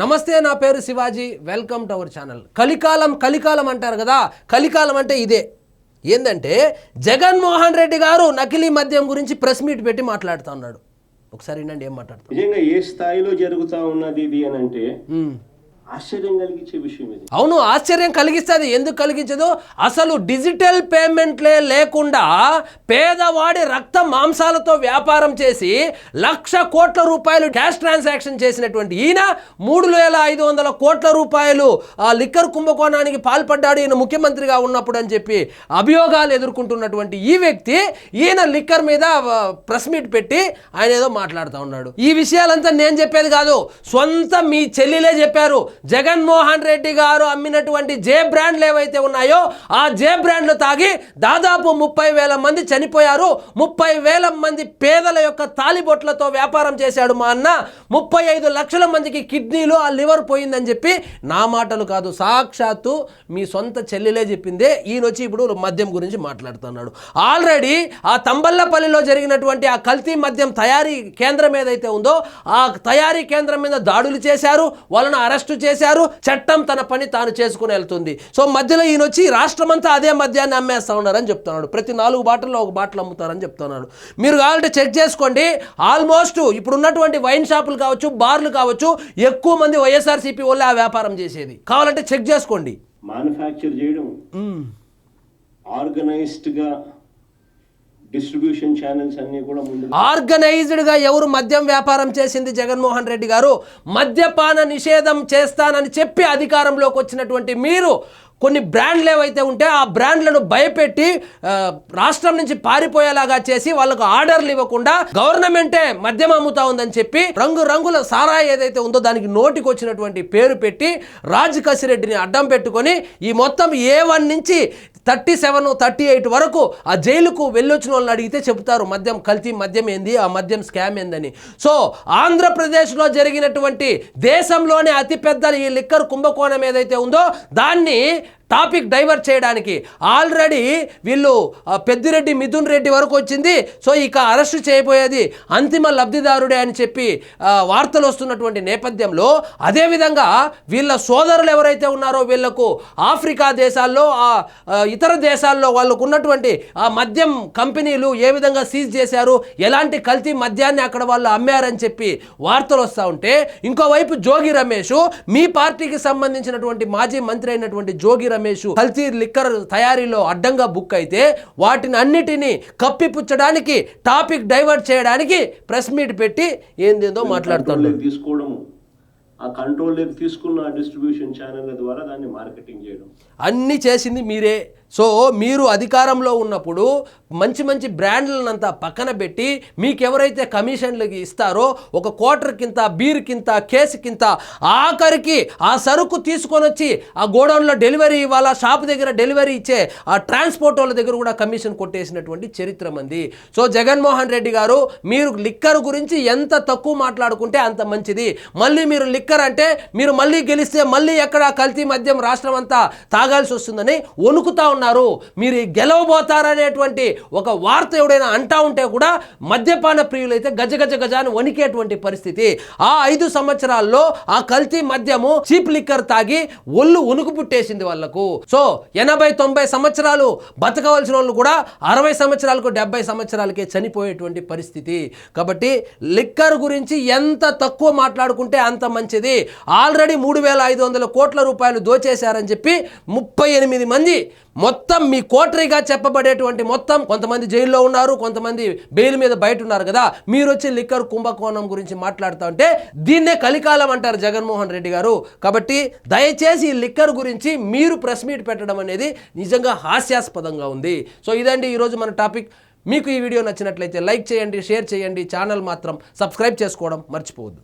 నమస్తే, నా పేరు Shivaji. Welcome to our channel. కలికాలం అంటారు కదా. కలికాలం అంటే ఇదే. ఏంటంటే జగన్మోహన్ రెడ్డి గారు నకిలీ మద్యం గురించి ప్రెస్ మీట్ పెట్టి మాట్లాడుతూ ఉన్నాడు. ఒకసారి వినండి ఏం మాట్లాడుతాడు. నిజంగా ఏ స్థాయిలో జరుగుతా ఉన్నది ఇది అని అంటే ఆశ్చర్యం కలిగించే విషయం ఇది. అవును, ఆశ్చర్యం కలిగిస్తుంది. ఎందుకు కలిగించదు? అసలు డిజిటల్ పేమెంట్లే లేకుండా పేదవాడి రక్త మాంసాలతో వ్యాపారం చేసి 1,00,000 కోట్ల రూపాయలు క్యాష్ ట్రాన్సాక్షన్ చేసినటువంటి ఈయన 3,500 కోట్ల రూపాయలు లిక్కర్ కుంభకోణానికి పాల్పడ్డాడు ఈయన ముఖ్యమంత్రిగా ఉన్నప్పుడు అని చెప్పి అభియోగాలు ఎదుర్కొంటున్నటువంటి ఈ వ్యక్తి ఈయన లిక్కర్ మీద ప్రెస్ మీట్ పెట్టి ఆయన ఏదో మాట్లాడుతూ ఉన్నాడు. ఈ విషయాలంతా నేను చెప్పేది కాదు, సొంత మీ చెల్లిలే చెప్పారు. జగన్మోహన్ రెడ్డి గారు అమ్మినటువంటి జే బ్రాండ్లు ఏవైతే ఉన్నాయో ఆ జే బ్రాండ్లు తాగి దాదాపు 30,000 మంది చనిపోయారు. 30,000 మంది పేదల యొక్క తాలిబొట్లతో వ్యాపారం చేశాడు మా అన్న. 35 లక్షల మందికి కిడ్నీలు ఆ లివర్ పోయిందని చెప్పి నా మాటలు కాదు, సాక్షాత్తు మీ సొంత చెల్లెలే చెప్పిందే. ఈయన వచ్చి ఇప్పుడు మద్యం గురించి మాట్లాడుతున్నాడు. ఆల్రెడీ ఆ తంబల్లపల్లిలో జరిగినటువంటి ఆ కల్తీ మద్యం తయారీ కేంద్రం ఏదైతే ఉందో ఆ తయారీ కేంద్రం మీద దాడులు చేశారు, వాళ్ళను అరెస్టు చేశారు. చట్టం తన పని తాను చేసుకుని వెళ్తుంది. సో మధ్యలో ఈయన వచ్చి రాష్ట్రమంతా అదే మద్యాన్ని అమ్మేస్తా ఉన్నారని చెప్తున్నాడు. ప్రతి 4 బాటిల్లో 1 బాటిల్ అమ్ముతారని చెప్తున్నాడు. మీరు కావాలంటే చెక్ చేసుకోండి. ఆల్మోస్ట్ ఇప్పుడు ఉన్నటువంటి వైన్ షాపులు కావచ్చు, బార్లు కావచ్చు, ఎక్కువ మంది వైఎస్ఆర్సీపీ వాళ్ళే ఆ వ్యాపారం చేసేది. కావాలంటే చెక్ చేసుకోండి. మ్యానుఫ్యాక్చర్ చేయడం, ఆర్గనైజ్డ్గా డిస్ట్రిబ్యూషన్ ఛానల్స్ అన్ని కూడా ముందు ఆర్గనైజ్డ్గా ఎవరు మద్యం వ్యాపారం చేసింది? జగన్మోహన్ రెడ్డి గారు. మద్యపాన నిషేధం చేస్తానని చెప్పి అధికారంలోకి వచ్చినటువంటి మీరు కొన్ని బ్రాండ్లు ఏవైతే ఉంటే ఆ బ్రాండ్లను భయపెట్టి రాష్ట్రం నుంచి పారిపోయేలాగా చేసి వాళ్ళకు ఆర్డర్లు ఇవ్వకుండా గవర్నమెంటే మద్యం అమ్ముతా ఉందని చెప్పి రంగుల సారాయి ఏదైతే ఉందో దానికి నోటికి వచ్చినటువంటి పేరు పెట్టి రాజ్ కసిరెడ్డిని అడ్డం పెట్టుకొని ఈ మొత్తం A1 నుంచి 37, 38 వరకు ఆ జైలుకు వెళ్ళొచ్చిన వాళ్ళని అడిగితే చెబుతారు మద్యం కల్తీ మద్యం ఏంది, ఆ మద్యం స్కామ్ ఏందని. సో ఆంధ్రప్రదేశ్లో జరిగినటువంటి దేశంలోనే అతిపెద్ద ఈ లిక్కర్ కుంభకోణం ఏదైతే ఉందో దాన్ని టాపిక్ డైవర్ట్ చేయడానికి ఆల్రెడీ వీళ్ళు పెద్దిరెడ్డి మిథున్ రెడ్డి వరకు వచ్చింది. సో ఇక అరెస్టు చేయబోయేది అంతిమ లబ్ధిదారుడే అని చెప్పి వార్తలు వస్తున్నటువంటి నేపథ్యంలో అదేవిధంగా వీళ్ళ సోదరులు ఎవరైతే ఉన్నారో వీళ్లకు ఆఫ్రికా దేశాల్లో ఇతర దేశాల్లో వాళ్ళకు ఉన్నటువంటి ఆ మద్యం కంపెనీలు ఏ విధంగా సీజ్ చేశారు, ఎలాంటి కల్తీ మద్యాన్ని అక్కడ వాళ్ళు అమ్మారని చెప్పి వార్తలు వస్తూ ఉంటే ఇంకోవైపు జోగి రమేష్, మీ పార్టీకి సంబంధించినటువంటి మాజీ మంత్రి అయినటువంటి జోగి రమేష్ కల్తీ లిక్కర్ తయారీలో అడ్డంగా బుక్ అయితే వాటిని అన్నిటినీ కప్పిపుచ్చడానికి టాపిక్ డైవర్ట్ చేయడానికి ప్రెస్ మీట్ పెట్టి ఏందేదో మాట్లాడుతాడు. తీసుకోవడము, ఆ కంట్రోల్ తీసుకున్న డిస్ట్రిబ్యూషన్ ఛానల్ ద్వారా దాన్ని మార్కెటింగ్ చేయడం అన్నీ చేసింది మీరే. సో మీరు అధికారంలో ఉన్నప్పుడు మంచి బ్రాండ్లనంతా పక్కన పెట్టి మీకు ఎవరైతే కమిషన్లు ఇస్తారో ఒక క్వార్టర్కింత, బీర్కింత, కేసుకింత, ఆఖరికి ఆ సరుకు తీసుకొని వచ్చి ఆ గోడౌన్లో డెలివరీ ఇవ్వాలా, షాప్ దగ్గర డెలివరీ ఇచ్చే ఆ ట్రాన్స్పోర్ట్ వాళ్ళ దగ్గర కూడా కమిషన్ కొట్టేసినటువంటి చరిత్ర మంది. సో జగన్మోహన్ రెడ్డి గారు మీరు లిక్కర్ గురించి ఎంత తక్కువ మాట్లాడుకుంటే అంత మంచిది. మళ్ళీ మీరు లిక్కర్ అంటే మీరు మళ్ళీ గెలిస్తే మళ్ళీ ఎక్కడ కల్తీ మద్యం రాష్ట్రం అంతా తాగాల్సి వస్తుందని వణుకుతా ఉన్నారు. మీరు గెలవబోతారనేటువంటి ఒక వార్త ఎవడైనా అంటా ఉంటే కూడా మద్యపాన ప్రియులైతే గజని వణికేటువంటి పరిస్థితి. ఆ 5 సంవత్సరాల్లో ఆ కల్తీ మద్యము చీప్ లిక్కర్ తాగి ఒళ్ళు వణుకు పుట్టేసింది వాళ్లకు. సో 80-90 సంవత్సరాలు బతకవలసిన వాళ్ళు కూడా 60 సంవత్సరాలకు 70 సంవత్సరాలకే చనిపోయేటువంటి పరిస్థితి. కాబట్టి లిక్కర్ గురించి ఎంత తక్కువ మాట్లాడుకుంటే అంత మంచిది. ఆల్రెడీ 3,500 కోట్ల రూపాయలు దోచేశారని చెప్పి 38 మంది మొత్తం మీ కోటరీగా చెప్పబడేటువంటి మొత్తం కొంతమంది జైల్లో ఉన్నారు, కొంతమంది బెయిల్ మీద బయట ఉన్నారు కదా. మీరు వచ్చి లిక్కర్ కుంభకోణం గురించి మాట్లాడుతూ ఉంటే దీన్నే కలికాలం అంటారు జగన్మోహన్ రెడ్డి గారు. కాబట్టి దయచేసి ఈ లిక్కర్ గురించి మీరు ప్రెస్ మీట్ పెట్టడం అనేది నిజంగా హాస్యాస్పదంగా ఉంది. సో ఇదండి ఈరోజు మన టాపిక్. మీకు ఈ వీడియో నచ్చినట్లయితే లైక్ చేయండి, షేర్ చేయండి, ఛానల్ మాత్రం సబ్స్క్రైబ్ చేసుకోవడం మర్చిపోవద్దు.